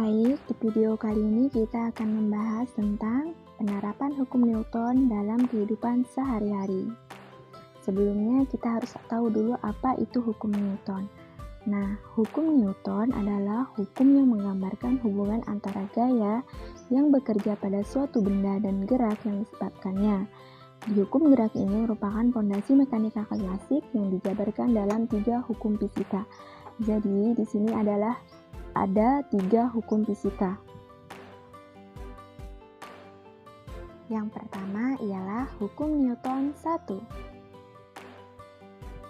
Baik, di video kali ini kita akan membahas tentang penerapan hukum Newton dalam kehidupan sehari-hari. Sebelumnya kita harus tahu dulu apa itu hukum Newton. Nah, hukum Newton adalah hukum yang menggambarkan hubungan antara gaya yang bekerja pada suatu benda dan gerak yang disebabkannya. Di hukum gerak ini merupakan fondasi mekanika klasik yang dijabarkan dalam 3 hukum fisika. Jadi, di sini ada 3 hukum fisika. Yang pertama ialah hukum Newton 1.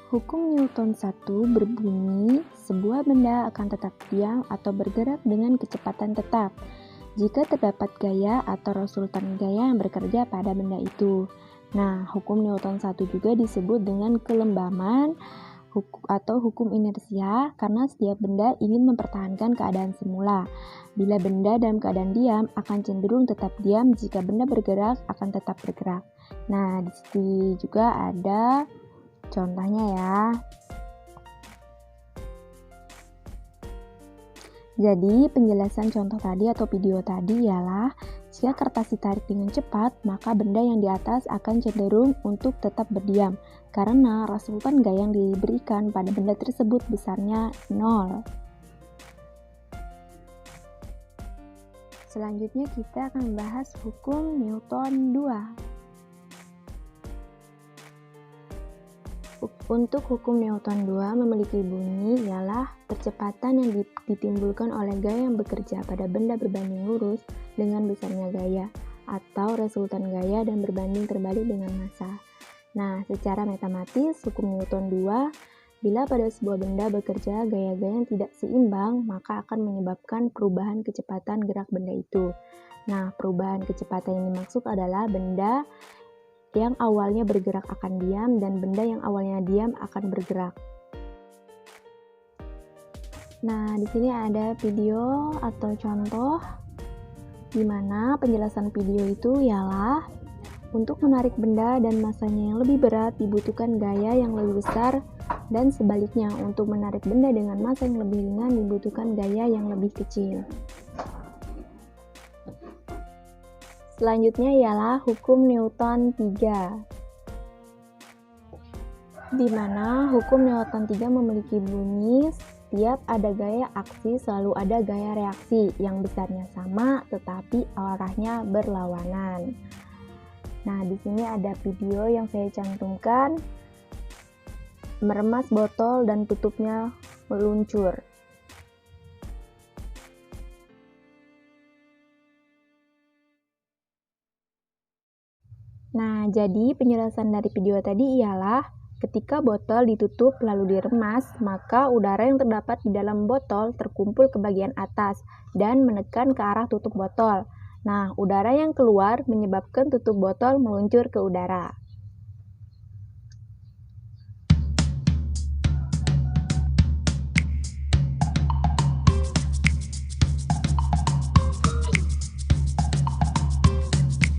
Hukum Newton 1 berbunyi, sebuah benda akan tetap diam atau bergerak dengan kecepatan tetap jika terdapat gaya atau resultan gaya yang bekerja pada benda itu. Nah, hukum Newton 1 juga disebut dengan kelembaman atau hukum inersia karena setiap benda ingin mempertahankan keadaan semula. Bila benda dalam keadaan diam akan cenderung tetap diam, jika benda bergerak akan tetap bergerak. Nah, di sini juga ada contohnya ya. Jadi, penjelasan contoh tadi atau video tadi ialah jika kertas ditarik dengan cepat, maka benda yang di atas akan cenderung untuk tetap berdiam karena resultan gaya yang diberikan pada benda tersebut besarnya 0. Selanjutnya kita akan membahas hukum Newton 2. Untuk hukum Newton 2 memiliki bunyi ialah percepatan yang ditimbulkan oleh gaya yang bekerja pada benda berbanding lurus dengan besarnya gaya atau resultan gaya dan berbanding terbalik dengan massa. Nah, secara matematis hukum Newton 2, bila pada sebuah benda bekerja gaya-gaya yang tidak seimbang, maka akan menyebabkan perubahan kecepatan gerak benda itu. Nah, perubahan kecepatan yang dimaksud adalah benda yang awalnya bergerak akan diam dan benda yang awalnya diam akan bergerak. Nah, di sini ada video atau contoh di mana penjelasan video itu ialah untuk menarik benda dan massanya yang lebih berat dibutuhkan gaya yang lebih besar dan sebaliknya untuk menarik benda dengan massa yang lebih ringan dibutuhkan gaya yang lebih kecil. Selanjutnya ialah hukum Newton 3, di mana hukum Newton 3 memiliki bunyi setiap ada gaya aksi selalu ada gaya reaksi yang besarnya sama tetapi arahnya berlawanan. Nah, di sini ada video yang saya cantumkan, meremas botol dan tutupnya meluncur. Nah, jadi penjelasan dari video tadi ialah ketika botol ditutup lalu diremas, maka udara yang terdapat di dalam botol terkumpul ke bagian atas dan menekan ke arah tutup botol. Nah, udara yang keluar menyebabkan tutup botol meluncur ke udara.